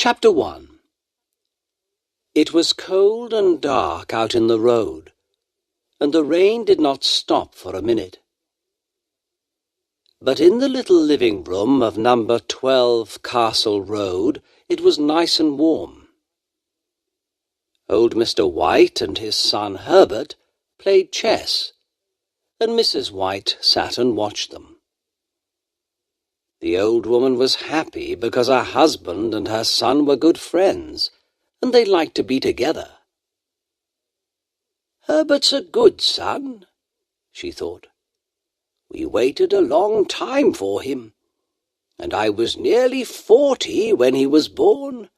Chapter 1. It was cold and dark out in the road, and the rain did not stop for a minute. But in the little living room of number 12 Castle Road it was nice and warm. Old Mr. White and his son Herbert played chess, and Mrs. White sat and watched them. The old woman was happy because her husband and her son were good friends, and they liked to be together. "Herbert's a good son," she thought. "We waited a long time for him, and I was nearly 40 when he was born.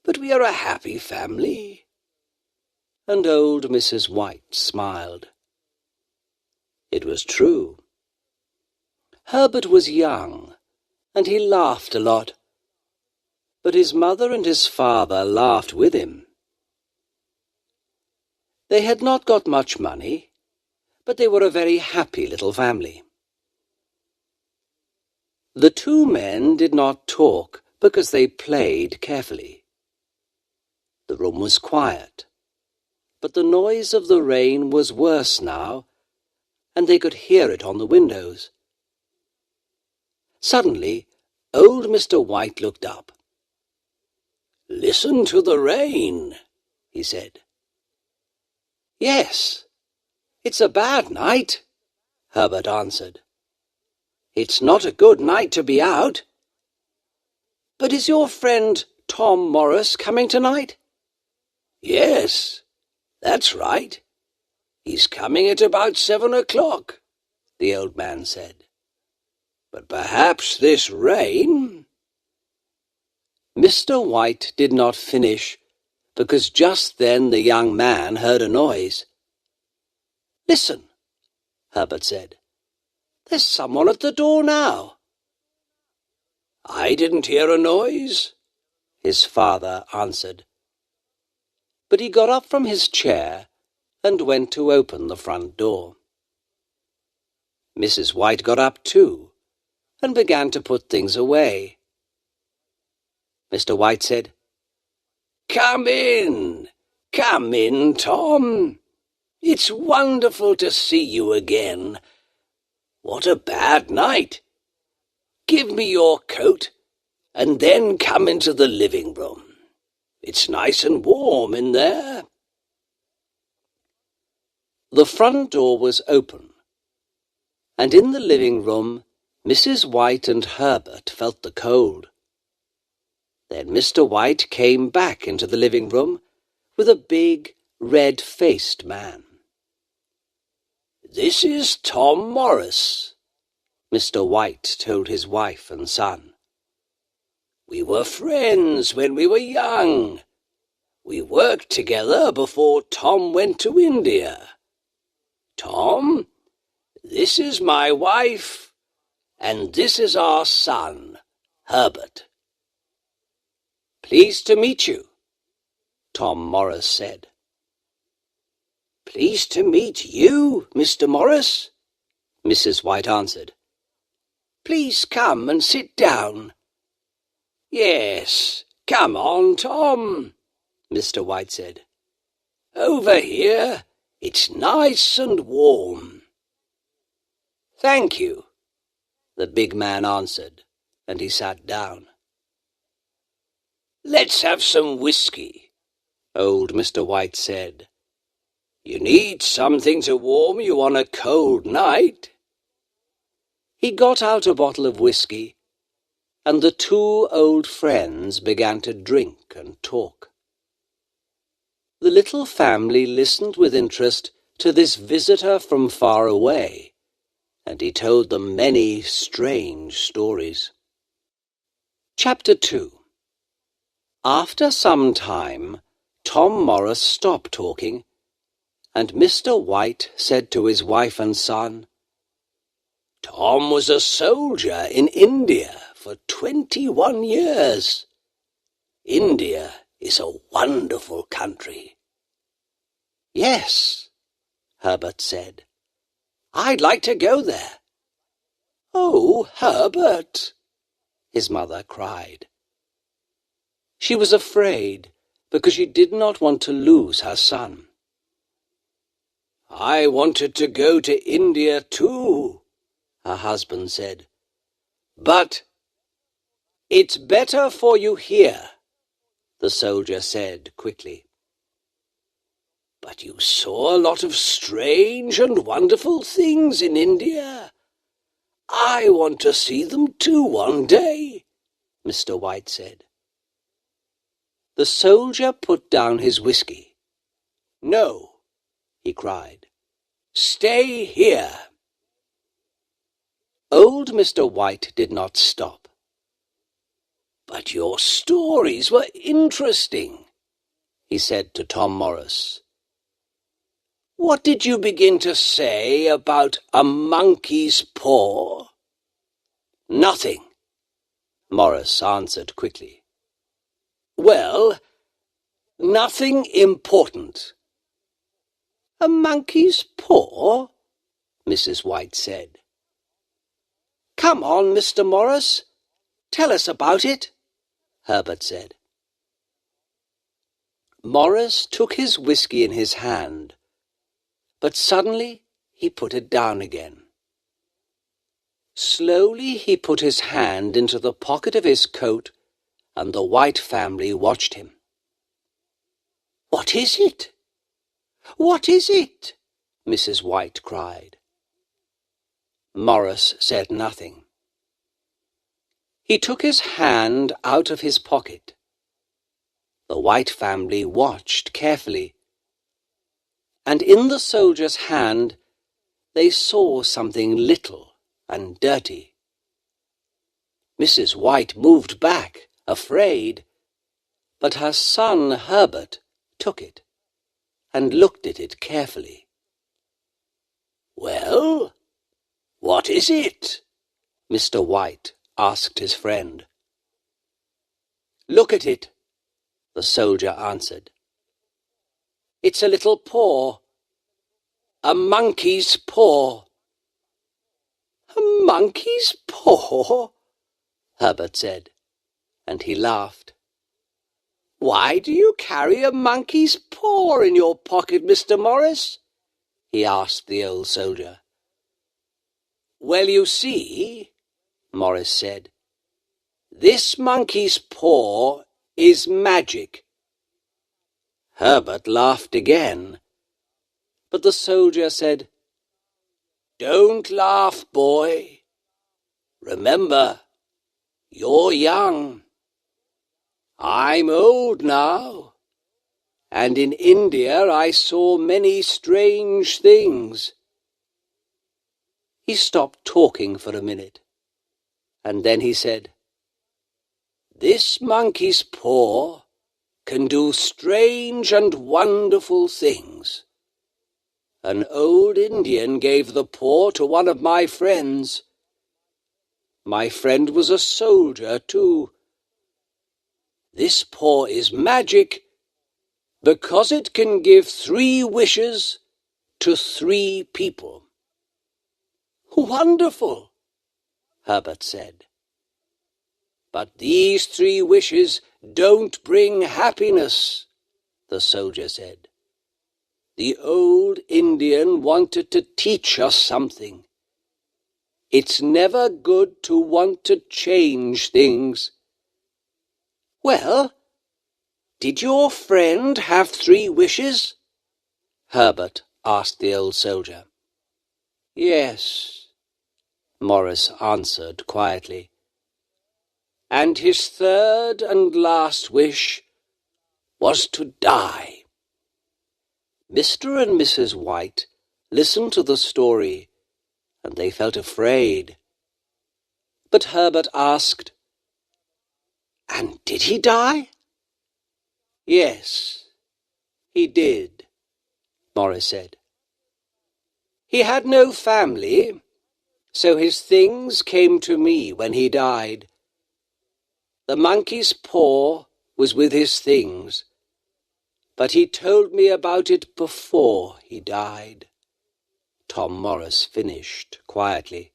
But we are a happy family." And old Mrs. White smiled. It was true. Herbert was young, and he laughed a lot. But his mother and his father laughed with him. They had not got much money, but they were a very happy little family. The two men did not talk because they played carefully. The room was quiet, but the noise of the rain was worse now, and they could hear it on the windows. Suddenly, old Mr. White looked up. "Listen to the rain," he said. "Yes, it's a bad night," Herbert answered. "It's not a good night to be out. But is your friend Tom Morris coming tonight?" "Yes, that's right. He's coming at about 7 o'clock, the old man said. "But perhaps this rain—" Mr. White did not finish, because just then the young man heard a noise. "Listen," Herbert said. "There's someone at the door now." "I didn't hear a noise," his father answered. But he got up from his chair and went to open the front door. Mrs. White got up too, and began to put things away. Mr. White said, Come in, Tom. It's wonderful to see you again. What a bad night. Give me your coat, and then come into the living room. It's nice and warm in there." The front door was open, and in the living room Mrs. White and Herbert felt the cold. Then Mr. White came back into the living room with a big, red-faced man. "This is Tom Morris," Mr. White told his wife and son. "We were friends when we were young. We worked together before Tom went to India. Tom, this is my wife, and this is our son, Herbert." "Pleased to meet you," Tom Morris said. "Pleased to meet you, Mr. Morris," Mrs. White answered. "Please come and sit down." "Yes, come on, Tom," Mr. White said. "Over here, it's nice and warm." "Thank you," the big man answered, and he sat down. "Let's have some whiskey," old Mr. White said. "You need something to warm you on a cold night." He got out a bottle of whiskey, and the two old friends began to drink and talk. The little family listened with interest to this visitor from far away, and he told them many strange stories. Chapter 2. After some time, Tom Morris stopped talking, and Mr. White said to his wife and son, "Tom was a soldier in India for 21 years. India is a wonderful country." "Yes," Herbert said. "I'd like to go there." "Oh, Herbert," his mother cried. She was afraid because she did not want to lose her son. "I wanted to go to India too," her husband said. "But it's better for you here," the soldier said quickly. "But you saw a lot of strange and wonderful things in India. I want to see them too one day," Mr. White said. The soldier put down his whiskey. "No," he cried. "Stay here." Old Mr. White did not stop. "But your stories were interesting," he said to Tom Morris. "What did you begin to say about a monkey's paw?" "Nothing," Morris answered quickly. "Well, nothing important." "A monkey's paw?" Mrs. White said. "Come on, Mr. Morris, tell us about it," Herbert said. Morris took his whiskey in his hand, but suddenly he put it down again. Slowly he put his hand into the pocket of his coat, and the White family watched him. "What is it? What is it?" Mrs. White cried. Morris said nothing. He took his hand out of his pocket. The White family watched carefully, and in the soldier's hand they saw something little and dirty. Mrs. White moved back, afraid, but her son Herbert took it and looked at it carefully. "Well, what is it?" Mr. White asked his friend. "Look at it," the soldier answered. "It's a little paw. A monkey's paw." "A monkey's paw?" Herbert said, and he laughed. "Why do you carry a monkey's paw in your pocket, Mr. Morris?" he asked the old soldier. "Well, you see," Morris said, "this monkey's paw is magic." Herbert laughed again, but the soldier said, "Don't laugh, boy. Remember, you're young. I'm old now, and in India I saw many strange things." He stopped talking for a minute, and then he said, "This monkey's paw can do strange and wonderful things. An old Indian gave the paw to one of my friends. My friend was a soldier, too. This paw is magic because it can give 3 wishes to 3 people." "Wonderful," Herbert said. "But these 3 wishes don't bring happiness," the soldier said. "The old Indian wanted to teach us something. It's never good to want to change things." "Well, did your friend have 3 wishes?" Herbert asked the old soldier. "Yes," Morris answered quietly. "And his 3rd and last wish was to die." Mr. and Mrs. White listened to the story, and they felt afraid. But Herbert asked, "And did he die?" "Yes, he did," Morris said. "He had no family, so his things came to me when he died. The monkey's paw was with his things, but he told me about it before he died." Tom Morris finished quietly.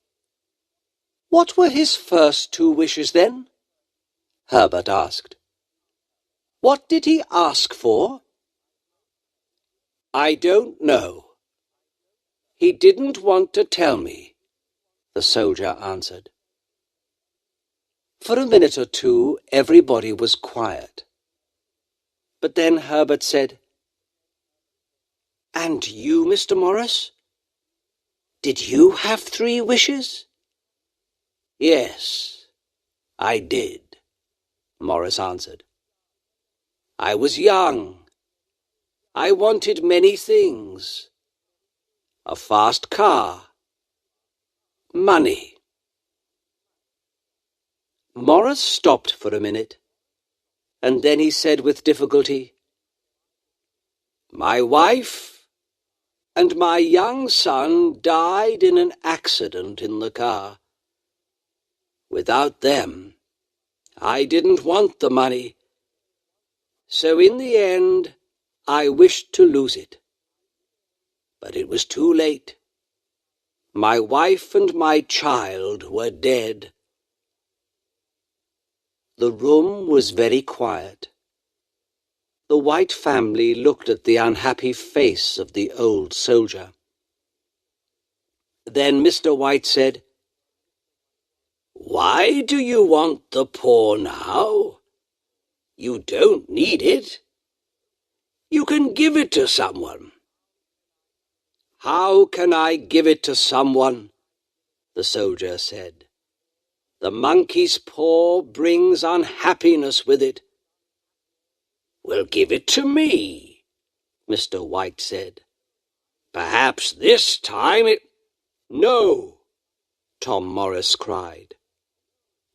"What were his first 2 wishes then?" Herbert asked. What did he ask for? I don't know. He didn't want to tell me, the soldier answered. For a minute or two, everybody was quiet. But then Herbert said, "And you, Mr. Morris? Did you have 3 wishes?" "Yes, I did," Morris answered. "I was young. I wanted many things. A fast car. Money." Morris stopped for a minute, and then he said with difficulty, "My wife and my young son died in an accident in the car. Without them, I didn't want the money. So in the end, I wished to lose it. But it was too late. My wife and my child were dead." The room was very quiet. The White family looked at the unhappy face of the old soldier. Then Mr. White said, "Why do you want the poor now? You don't need it. You can give it to someone." "How can I give it to someone?" the soldier said. "The monkey's paw brings unhappiness with it." "Well, give it to me," Mr. White said. "Perhaps this time it—" "No," Tom Morris cried.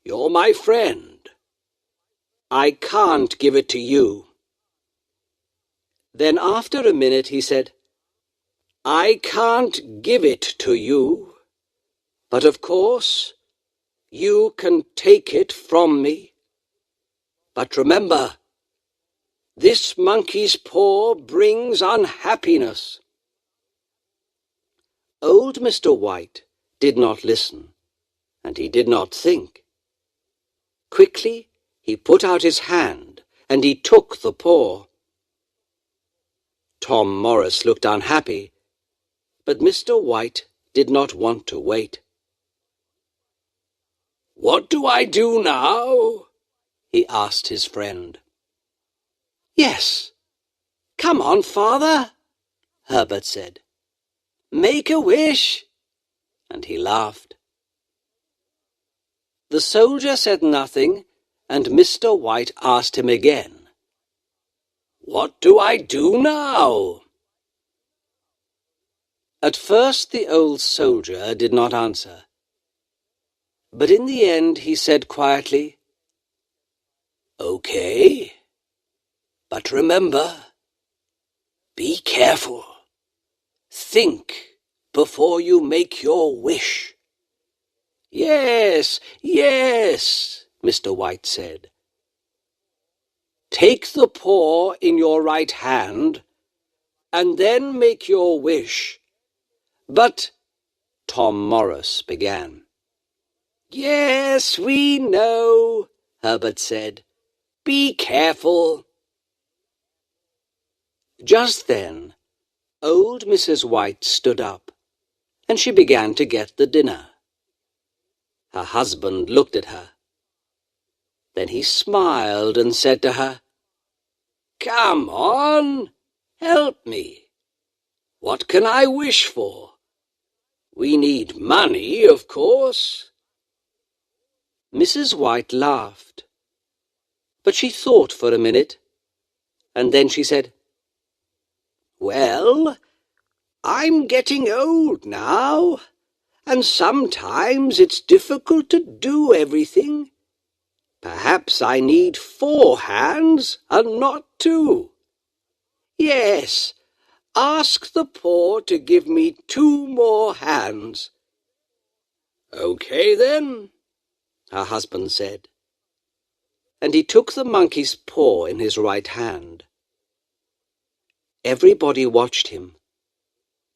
"You're my friend. I can't give it to you." Then after a minute he said, "I can't give it to you, but of course you can take it from me. But remember, this monkey's paw brings unhappiness." Old Mr. White did not listen, and he did not think. Quickly he put out his hand, and he took the paw. Tom Morris looked unhappy, but Mr. White did not want to wait. "What do I do now?" he asked his friend. "Yes, come on, father," Herbert said. "Make a wish," and he laughed. The soldier said nothing, and Mr. White asked him again, "What do I do now?" At first the old soldier did not answer, but in the end he said quietly, "Okay, but remember, be careful. Think before you make your wish." "Yes, yes," Mr. White said. "Take the paw in your right hand, and then make your wish. But—" Tom Morris began. "Yes, we know," Herbert said. "Be careful." Just then, old Mrs. White stood up, and she began to get the dinner. Her husband looked at her. Then he smiled and said to her, "Come on, help me. What can I wish for? We need money, of course." Mrs. White laughed, but she thought for a minute, and then she said, "Well, I'm getting old now, and sometimes it's difficult to do everything. Perhaps I need 4 hands and not 2. Yes, ask the paw to give me 2 more hands." "Okay, then," her husband said, and he took the monkey's paw in his right hand. Everybody watched him,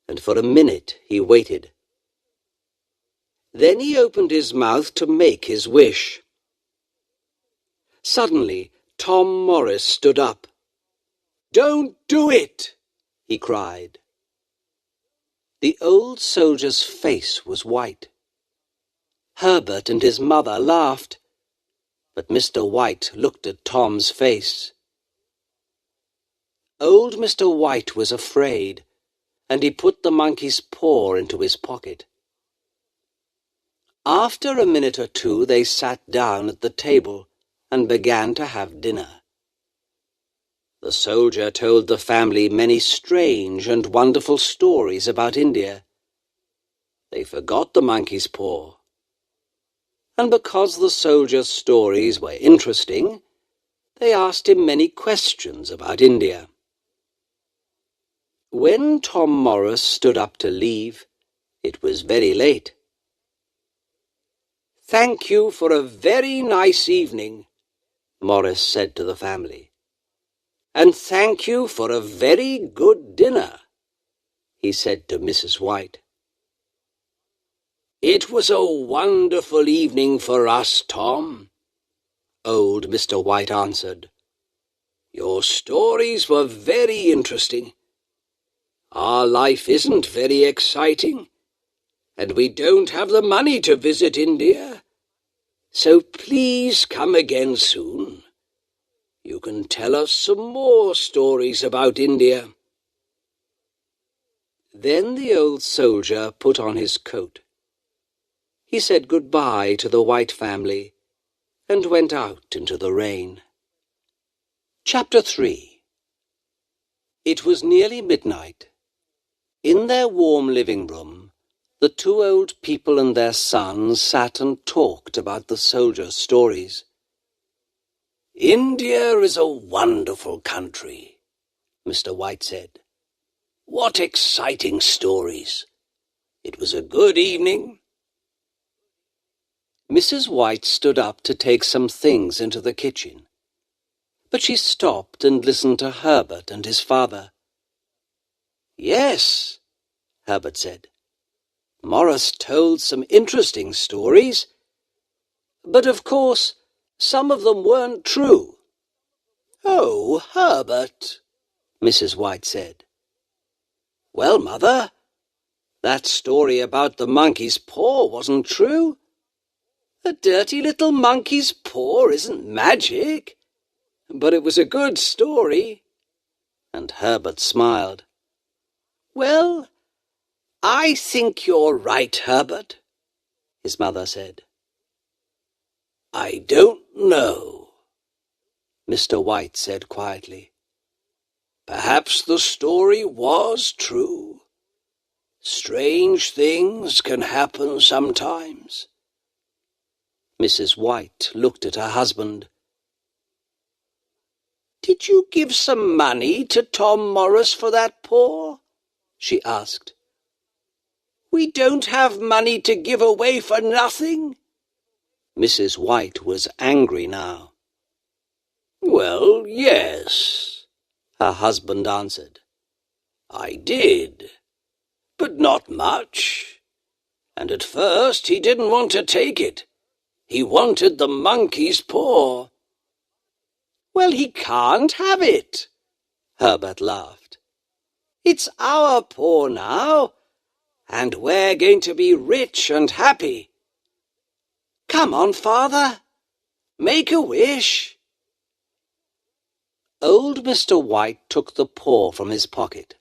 and for a minute he waited. Then he opened his mouth to make his wish. Suddenly, Tom Morris stood up. "Don't do it!" he cried. The old soldier's face was white. Herbert and his mother laughed, but Mr. White looked at Tom's face. Old Mr. White was afraid, and he put the monkey's paw into his pocket. After a minute or two they sat down at the table and began to have dinner. The soldier told the family many strange and wonderful stories about India. They forgot the monkey's paw. And because the soldier's stories were interesting, they asked him many questions about India. When Tom Morris stood up to leave, it was very late. "Thank you for a very nice evening," Morris said to the family. "And thank you for a very good dinner," he said to Mrs. White. "It was a wonderful evening for us, Tom," old Mr. White answered. "Your stories were very interesting. Our life isn't very exciting, and we don't have the money to visit India. So please come again soon. You can tell us some more stories about India." Then the old soldier put on his coat. He said goodbye to the White family and went out into the rain. Chapter 3. It was nearly midnight. In their warm living room, the two old people and their son sat and talked about the soldier's stories. "India is a wonderful country," Mr. White said. "What exciting stories! It was a good evening." Mrs. White stood up to take some things into the kitchen, but she stopped and listened to Herbert and his father. "Yes," Herbert said, "Morris told some interesting stories, but of course some of them weren't true." "Oh, Herbert," Mrs. White said. "Well, Mother, that story about the monkey's paw wasn't true. A dirty little monkey's paw isn't magic, but it was a good story." And Herbert smiled. "Well, I think you're right, Herbert," his mother said. "I don't know," Mr. White said quietly. "Perhaps the story was true. Strange things can happen sometimes." Mrs. White looked at her husband. "Did you give some money to Tom Morris for that paw?" she asked. "We don't have money to give away for nothing." Mrs. White was angry now. "Well, yes," her husband answered. "I did, but not much. And at first he didn't want to take it. He wanted the monkey's paw." "Well, he can't have it," Herbert laughed. "It's our paw now, and we're going to be rich and happy. Come on, Father, make a wish." Old Mr. White took the paw from his pocket.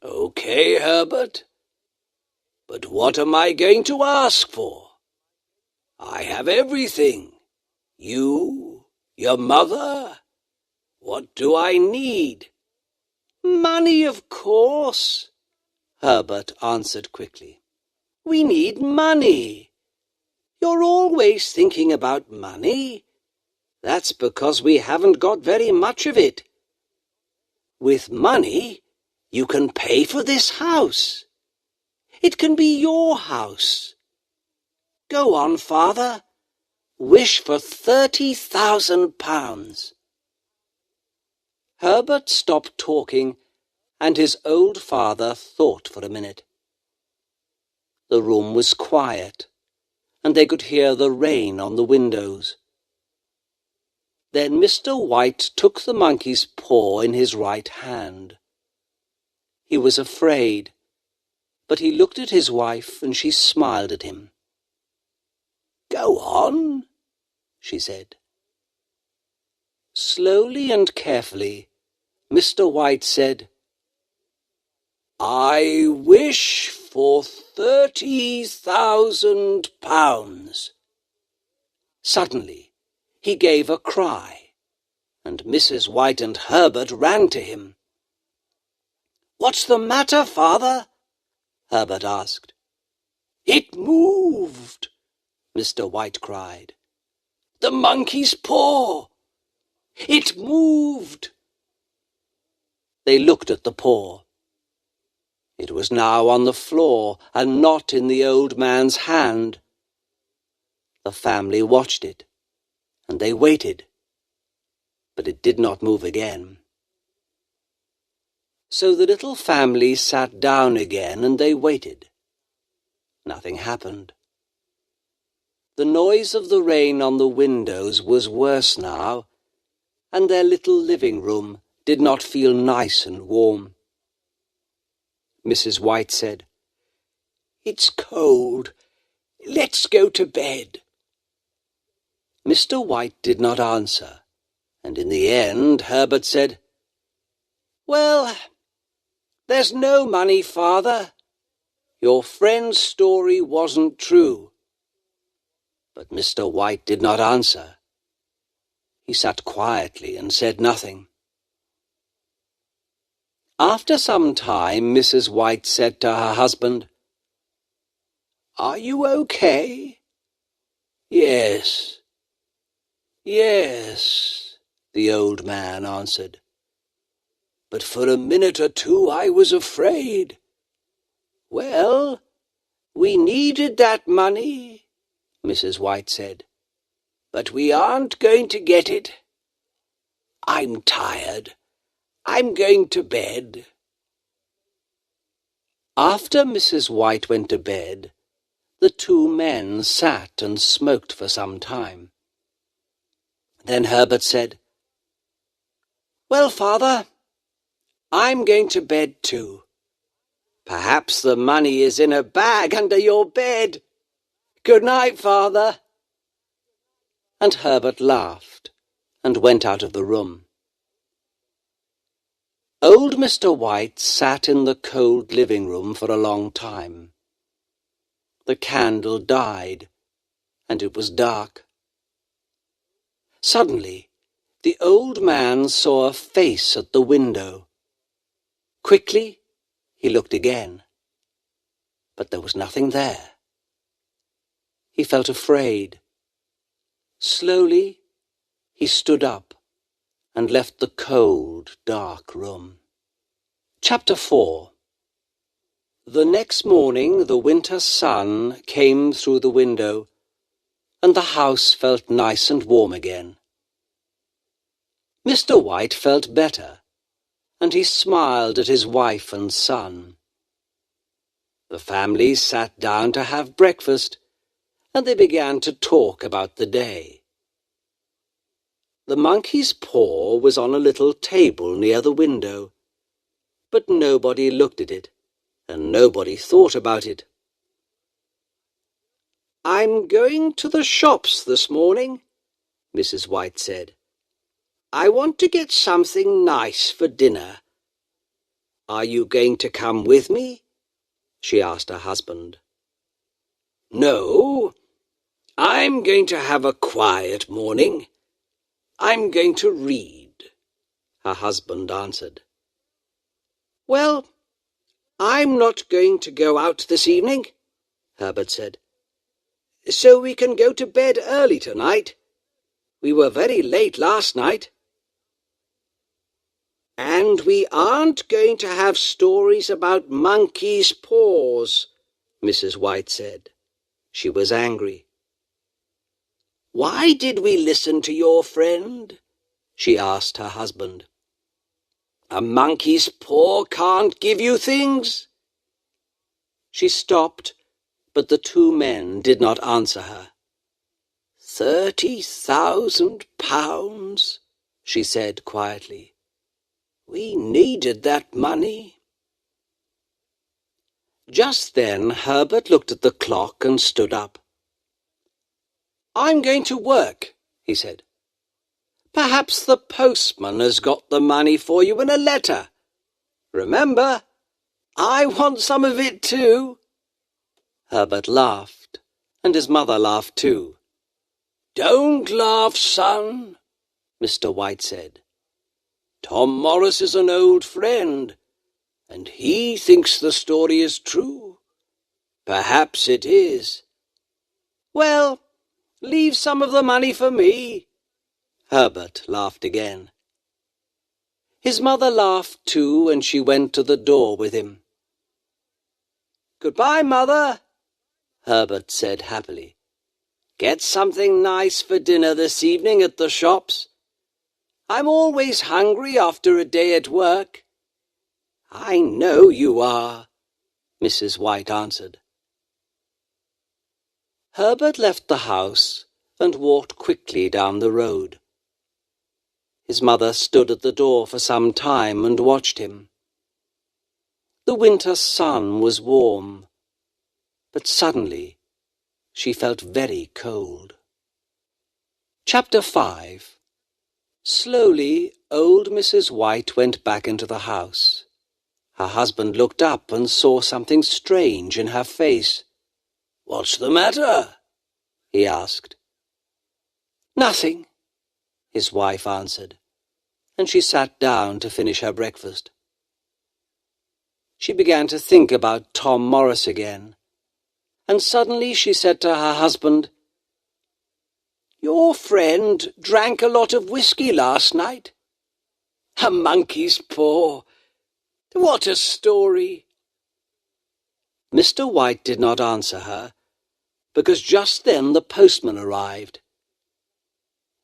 "Okay, Herbert, but what am I going to ask for? I have everything. You, your mother. What do I need?" "Money, of course," Herbert answered quickly. "We need money. You're always thinking about money. That's because we haven't got very much of it. With money, you can pay for this house. It can be your house. Go on, Father. Wish for £30,000. Herbert stopped talking, and his old father thought for a minute. The room was quiet, and they could hear the rain on the windows. Then Mr. White took the monkey's paw in his right hand. He was afraid, but he looked at his wife and she smiled at him. "Go on," she said. Slowly and carefully, Mr. White said, "I wish for £30,000. Suddenly, he gave a cry, and Mrs. White and Herbert ran to him. "What's the matter, father?" Herbert asked. "It moved," Mr. White cried. "The monkey's paw! It moved!" They looked at the paw. It was now on the floor and not in the old man's hand. The family watched it, and they waited, but it did not move again. So the little family sat down again and they waited. Nothing happened. The noise of the rain on the windows was worse now, and their little living room did not feel nice and warm. Mrs. White said, "It's cold. Let's go to bed." Mr. White did not answer, and in the end Herbert said, "Well, there's no money, father. Your friend's story wasn't true." But Mr. White did not answer. He sat quietly and said nothing. After some time, Mrs. White said to her husband, "Are you okay?" "Yes, yes," the old man answered. "But for a minute or two I was afraid. Well, we needed that money," Mrs. White said, "but we aren't going to get it. I'm tired. I'm going to bed." After Mrs. White went to bed, the two men sat and smoked for some time. Then Herbert said, "Well, father, I'm going to bed too. Perhaps the money is in a bag under your bed. Good night, father." And Herbert laughed and went out of the room. Old Mr. White sat in the cold living room for a long time. The candle died, and it was dark. Suddenly, the old man saw a face at the window. Quickly, he looked again, but there was nothing there. He felt afraid. Slowly, he stood up and left the cold, dark room. Chapter 4. The next morning the winter sun came through the window, and the house felt nice and warm again. Mr. White felt better, and he smiled at his wife and son. The family sat down to have breakfast, and they began to talk about the day. The monkey's paw was on a little table near the window, but nobody looked at it, and nobody thought about it. "I'm going to the shops this morning," Mrs. White said. "I want to get something nice for dinner. Are you going to come with me?" she asked her husband. "No, I'm going to have a quiet morning. I'm going to read," her husband answered. "Well, I'm not going to go out this evening," Herbert said. "So we can go to bed early tonight. We were very late last night." "And we aren't going to have stories about monkeys' paws," Mrs. White said. She was angry. "Why did we listen to your friend?" she asked her husband. "A monkey's paw can't give you things." She stopped, but the two men did not answer her. £30,000, she said quietly. We needed that money. Just then Herbert looked at the clock and stood up. I'm going to work, he said. Perhaps the postman has got the money for you in a letter. Remember, I want some of it too. Herbert laughed, and his mother laughed too. Don't laugh, son, Mr. White said. Tom Morris is an old friend, and he thinks the story is true. Perhaps it is. Well, leave some of the money for me. Herbert laughed again. His mother laughed too, and she went to the door with him. Goodbye, Mother, Herbert said happily. Get something nice for dinner this evening at the shops. I'm always hungry after a day at work. I know you are, Mrs. White answered. Herbert left the house and walked quickly down the road. His mother stood at the door for some time and watched him. The winter sun was warm, but suddenly she felt very cold. Chapter 5. Slowly, old Mrs. White went back into the house. Her husband looked up and saw something strange in her face. What's the matter? He asked. Nothing, his wife answered, and she sat down to finish her breakfast. She began to think about Tom Morris again, and suddenly she said to her husband, Your friend drank a lot of whiskey last night. A monkey's paw. What a story! Mr. White did not answer her, because just then the postman arrived.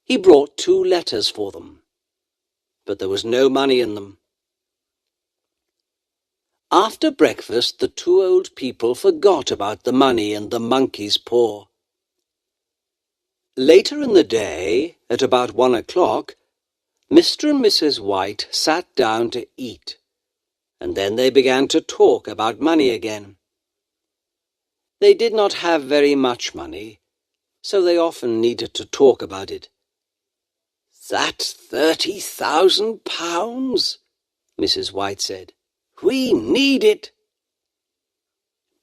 He brought 2 letters for them, but there was no money in them. After breakfast, the 2 old people forgot about the money and the monkey's paw. Later in the day, at about 1 o'clock, Mr. and Mrs. White sat down to eat, and then they began to talk about money again. They did not have very much money, so they often needed to talk about it. That's £30,000, Mrs. White said. We need it.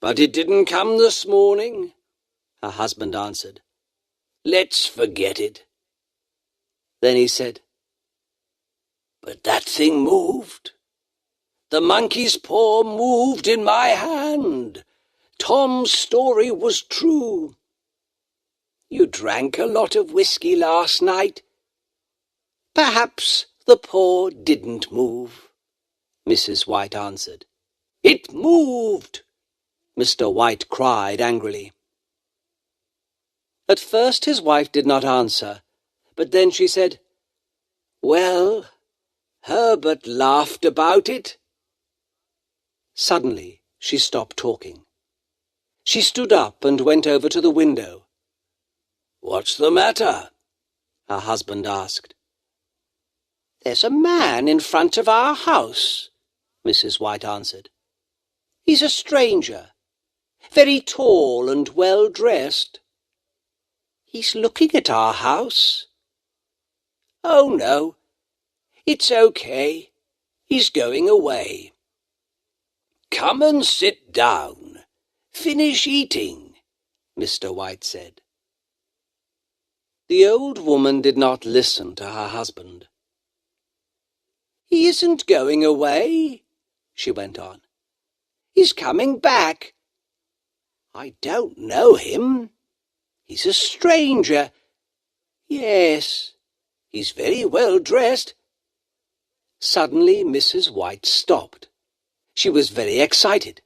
But it didn't come this morning, her husband answered. Let's forget it. Then he said, But that thing moved. The monkey's paw moved in my hand. Tom's story was true. You drank a lot of whiskey last night. Perhaps the paw didn't move, Mrs. White answered. It moved, Mr. White cried angrily. At first his wife did not answer, but then she said, Well, Herbert laughed about it. Suddenly she stopped talking. She stood up and went over to the window. What's the matter? Her husband asked. There's a man in front of our house, Mrs. White answered. He's a stranger, very tall and well-dressed. He's looking at our house. Oh, no, it's okay. He's going away. Come and sit down. Finish eating, Mr. White said. The old woman did not listen to her husband. He isn't going away, she went on. He's coming back. I don't know him. He's a stranger. Yes, he's very well dressed. Suddenly Mrs. White stopped. She was very excited.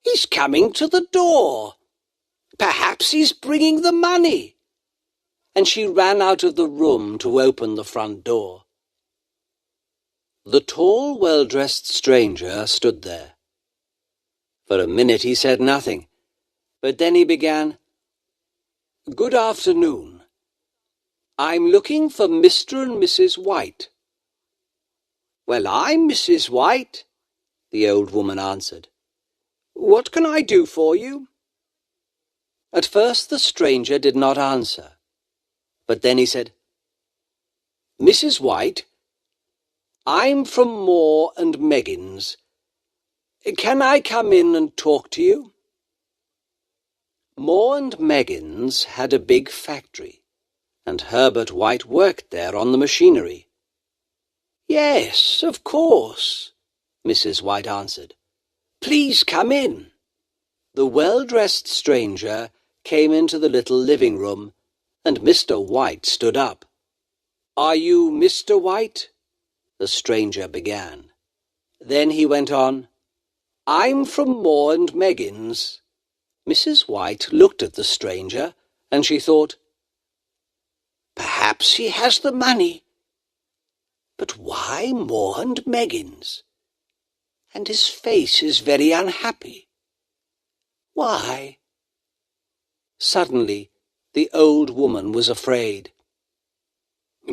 He's coming to the door. Perhaps he's bringing the money. And she ran out of the room to open the front door. The tall, well-dressed stranger stood there. For a minute he said nothing, but then he began, Good afternoon. I'm looking for Mr. and Mrs. White. Well, I'm Mrs. White, the old woman answered. What can I do for you? At first the stranger did not answer, but then he said, Mrs. White, I'm from Moore and Meggins. Can I come in and talk to you? Moore and Meggins had a big factory, and Herbert White worked there on the machinery. Yes, of course, Mrs. White answered. Please come in. The well-dressed stranger came into the little living room, and Mr. White stood up. Are you Mr. White? The stranger began. Then he went on, I'm from Moore and Meggins. Mrs. White looked at the stranger, and she thought, perhaps he has the money. But why Moore and Meggins? And his face is very unhappy. Why? Suddenly, the old woman was afraid.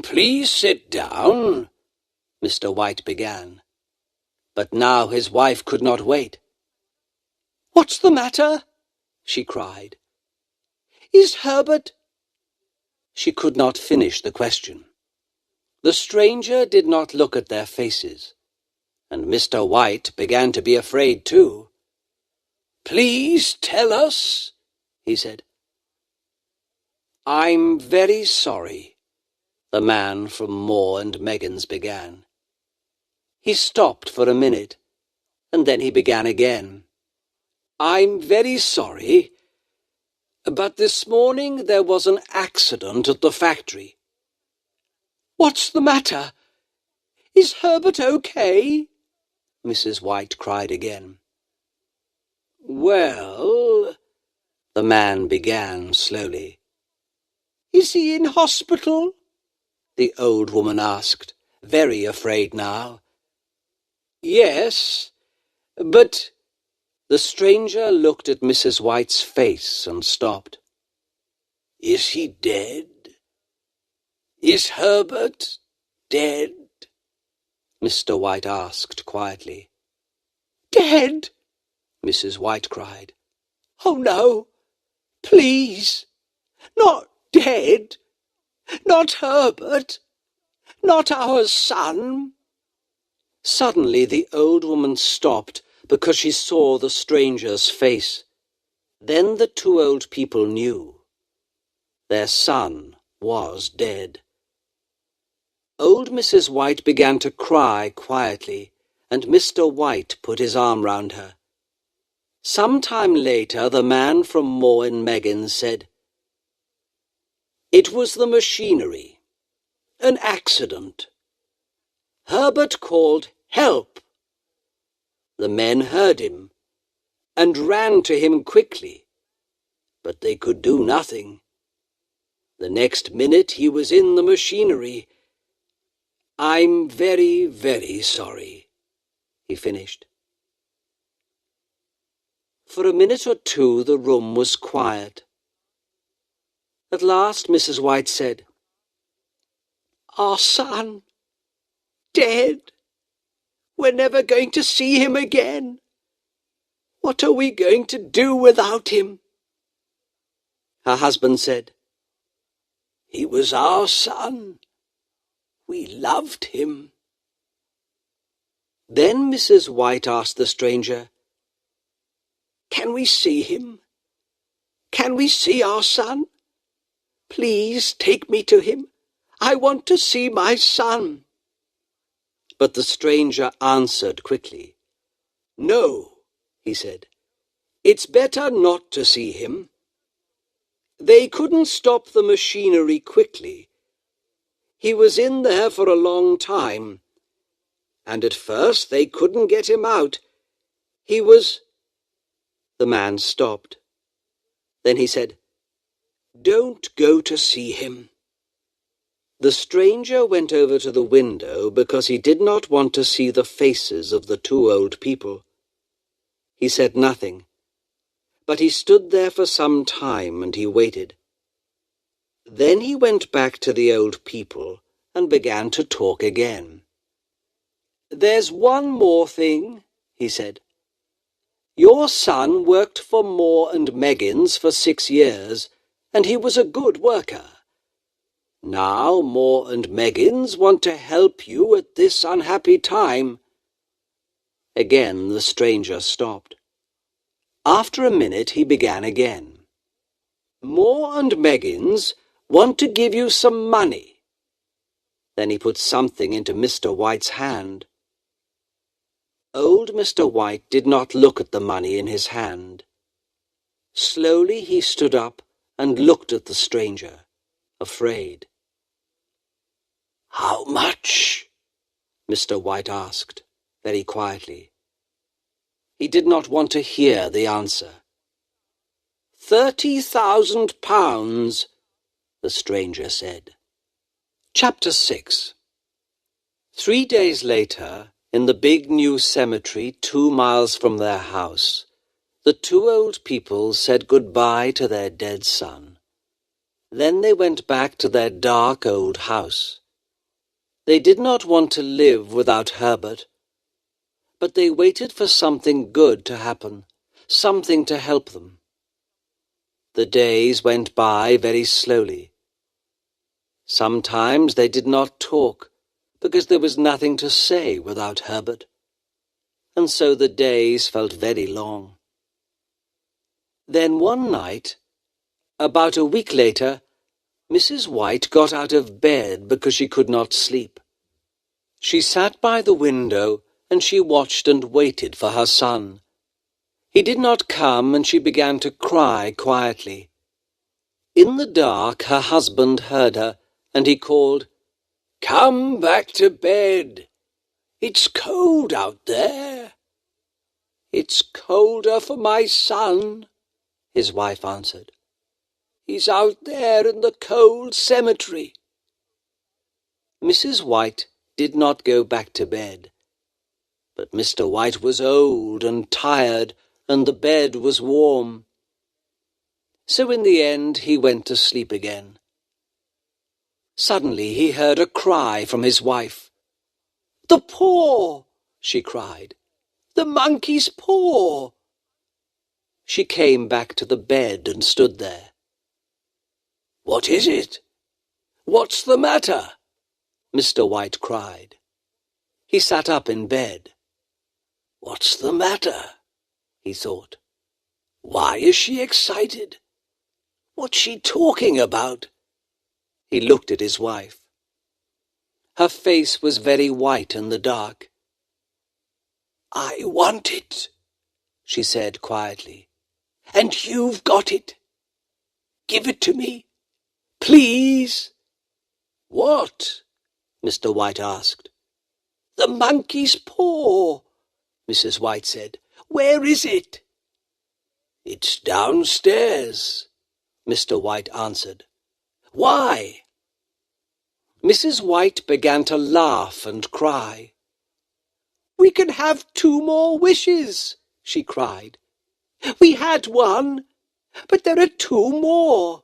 Please sit down, Mr. White began. But now his wife could not wait. What's the matter? She cried. Is Herbert? She could not finish the question. The stranger did not look at their faces, and Mr. White began to be afraid too. Please tell us, he said. I'm very sorry, the man from Moore and Meggins began. He stopped for a minute, and then he began again. I'm very sorry, but this morning there was an accident at the factory. What's the matter? Is Herbert okay? Mrs. White cried again. Well, the man began slowly. Is he in hospital? The old woman asked, very afraid now. Yes, but... The stranger looked at Mrs. White's face and stopped. Is he dead? Is Herbert dead? Mr. White asked quietly. Dead? Mrs. White cried. Oh, no, please, not dead, not Herbert, not our son. Suddenly the old woman stopped because she saw the stranger's face. Then the two old people knew. Their son was dead. Old Mrs. White began to cry quietly, and Mr. White put his arm round her. Some time later, the man from Moore and Meggins said, It was the machinery. An accident. Herbert called help. The men heard him and ran to him quickly, but they could do nothing. The next minute he was in the machinery. I'm very, very sorry, he finished. For a minute or two the room was quiet. At last Mrs. White said, Our son, dead. We're never going to see him again. What are we going to do without him? Her husband said, He was our son. We loved him. Then Mrs. White asked the stranger, Can we see him? Can we see our son? Please take me to him. I want to see my son. But the stranger answered quickly. No, he said. It's better not to see him. They couldn't stop the machinery quickly. He was in there for a long time, and at first they couldn't get him out. He was... The man stopped. Then he said, Don't go to see him. The stranger went over to the window because he did not want to see the faces of the two old people. He said nothing, but he stood there for some time and he waited. Then he went back to the old people and began to talk again. "There's one more thing," he said. "Your son worked for Moore and Meggins for 6 years, and he was a good worker. Now Moore and Meggins want to help you at this unhappy time." Again the stranger stopped. After a minute he began again. "Moore and Meggins want to give you some money." Then he put something into Mr. White's hand. Old Mr. White did not look at the money in his hand. Slowly he stood up and looked at the stranger, afraid. "How much?" Mr. White asked, very quietly. He did not want to hear the answer. £30,000, the stranger said. Chapter 6. 3 days later, in the big new cemetery 2 miles from their house, the 2 old people said goodbye to their dead son. Then they went back to their dark old house. They did not want to live without Herbert, but they waited for something good to happen, something to help them. The days went by very slowly. Sometimes they did not talk, because there was nothing to say without Herbert, and so the days felt very long. Then one night, about a week later, Mrs. White got out of bed because she could not sleep. She sat by the window and she watched and waited for her son. He did not come, and she began to cry quietly. In the dark her husband heard her, and he called, "Come back to bed. It's cold out there." "It's colder for my son," his wife answered. "He's out there in the cold cemetery." Mrs. White did not go back to bed. But Mr. White was old and tired, and the bed was warm. So in the end he went to sleep again. Suddenly he heard a cry from his wife. "The paw!" she cried. "The monkey's paw!" She came back to the bed and stood there. "What is it? What's the matter?" Mr. White cried. He sat up in bed. "What's the matter?" he thought. "Why is she excited? What's she talking about?" He looked at his wife. Her face was very white in the dark. "I want it," she said quietly, "and you've got it. Give it to me, please." "What?" Mr. White asked. "The monkey's paw," Mrs. White said. "Where is it?" "It's downstairs," Mr. White answered. "Why?" Mrs. White began to laugh and cry. "We can have 2 more wishes," she cried. "We had 1, but there are 2 more."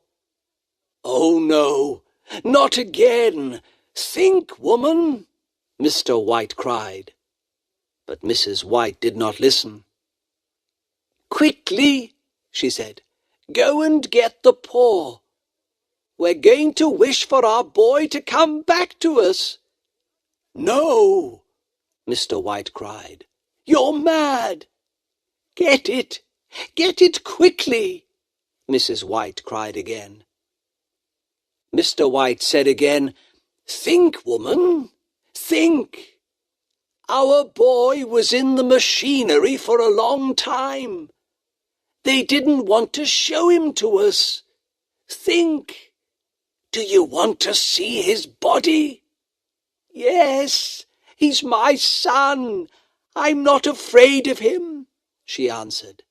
"Oh, no, not again. Think, woman," Mr. White cried. But Mrs. White did not listen. "Quickly," she said, "go and get the paw. We're going to wish for our boy to come back to us." "No," Mr. White cried. "You're mad." Get it quickly," Mrs. White cried again. Mr. White said again, "Think, woman, think. Our boy was in the machinery for a long time. They didn't want to show him to us. Think. Do you want to see his body?" "Yes, he's my son. I'm not afraid of him," she answered.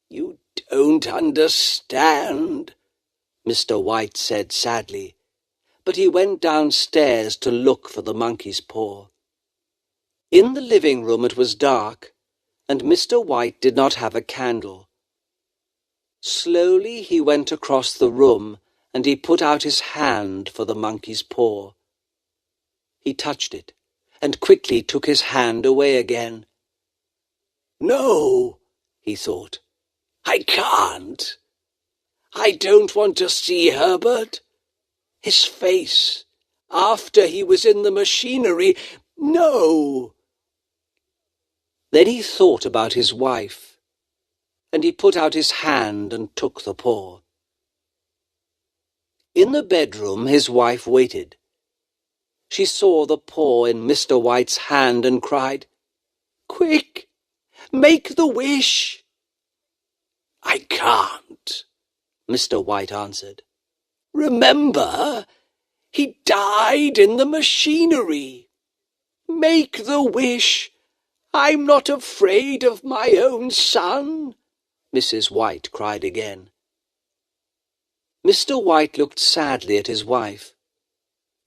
"You don't understand," Mr. White said sadly, but he went downstairs to look for the monkey's paw. In the living room it was dark, and Mr. White did not have a candle. Slowly he went across the room and he put out his hand for the monkey's paw. He touched it, and quickly took his hand away again. "No," he thought, "I can't. I don't want to see Herbert. His face, after he was in the machinery, no." Then he thought about his wife, and he put out his hand and took the paw. In the bedroom his wife waited. She saw the paw in Mr. White's hand and cried, "Quick, make the wish." "I can't," Mr. White answered. "Remember, he died in the machinery. Make the wish. I'm not afraid of my own son," Mrs. White cried again. Mr. White looked sadly at his wife,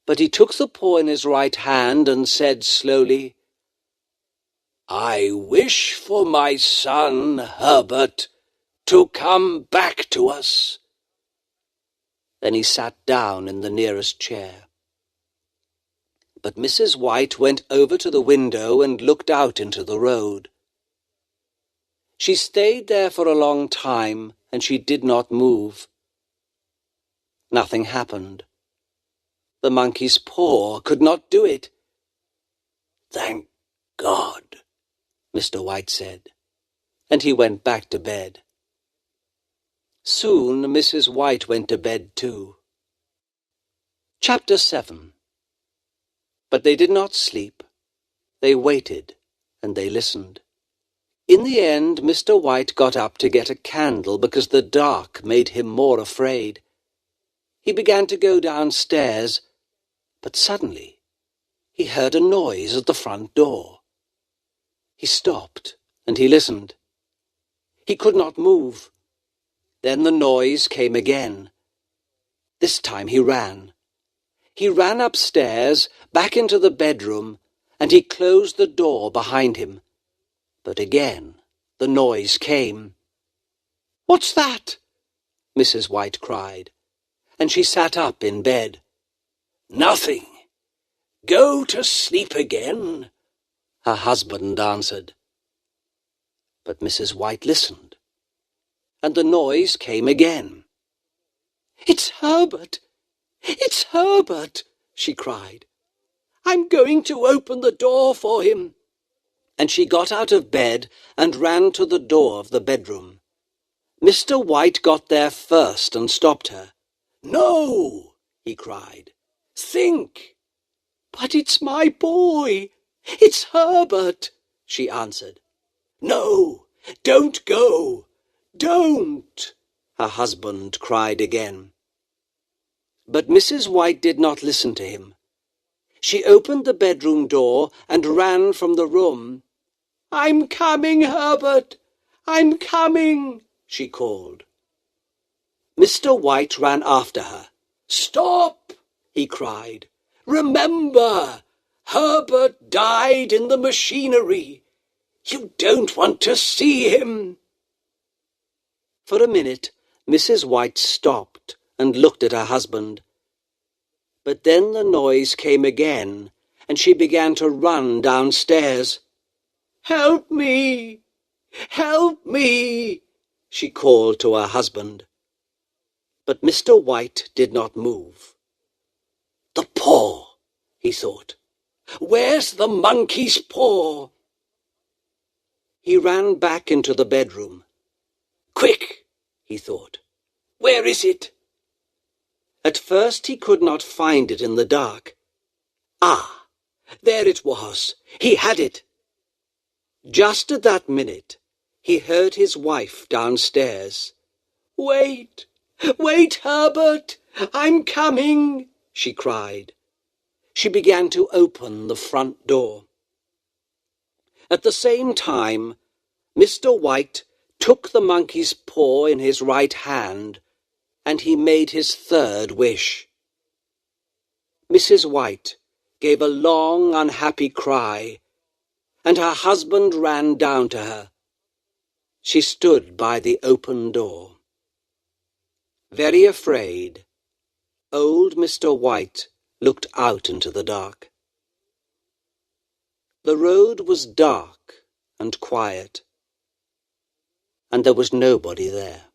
but he took the paw in his right hand and said slowly, "I wish for my son Herbert to come back to us." Then he sat down in the nearest chair. But Mrs. White went over to the window and looked out into the road. She stayed there for a long time, and she did not move. Nothing happened. The monkey's paw could not do it. "Thank God," Mr. White said, and he went back to bed. Soon Mrs. White went to bed too. Chapter 7. But they did not sleep. They waited, and they listened. In the end, Mr. White got up to get a candle because the dark made him more afraid. He began to go downstairs, but suddenly he heard a noise at the front door. He stopped, and he listened. He could not move. Then the noise came again. This time he ran. He ran upstairs, back into the bedroom, and he closed the door behind him. But again the noise came. "What's that?" Mrs. White cried, and she sat up in bed. "Nothing. Go to sleep again," her husband answered. But Mrs. White listened, and the noise came again. "It's Herbert! It's Herbert!" she cried. "I'm going to open the door for him." And she got out of bed and ran to the door of the bedroom. Mr. White got there first and stopped her. "No!" he cried. "Think!" "But it's my boy! It's Herbert!" she answered. "No! Don't go! Don't!" her husband cried again. But Mrs. White did not listen to him. She opened the bedroom door and ran from the room. "I'm coming, Herbert! I'm coming!" she called. Mr. White ran after her. "Stop!" he cried. "Remember, Herbert died in the machinery. You don't want to see him." For a minute, Mrs. White stopped and looked at her husband. But then the noise came again, and she began to run downstairs. "Help me! Help me!" she called to her husband. But Mr. White did not move. "The paw," he thought. "Where's the monkey's paw?" He ran back into the bedroom. "Quick," he thought. "Where is it?" At first he could not find it in the dark. Ah, there it was. He had it. Just at that minute, he heard his wife downstairs. "Wait, wait, Herbert! I'm coming!" she cried. She began to open the front door. At the same time, Mr. White took the monkey's paw in his right hand, and he made his third wish. Mrs. White gave a long, unhappy cry, and her husband ran down to her. She stood by the open door. Very afraid, Old Mr. White looked out into the dark. The road was dark and quiet, and there was nobody there.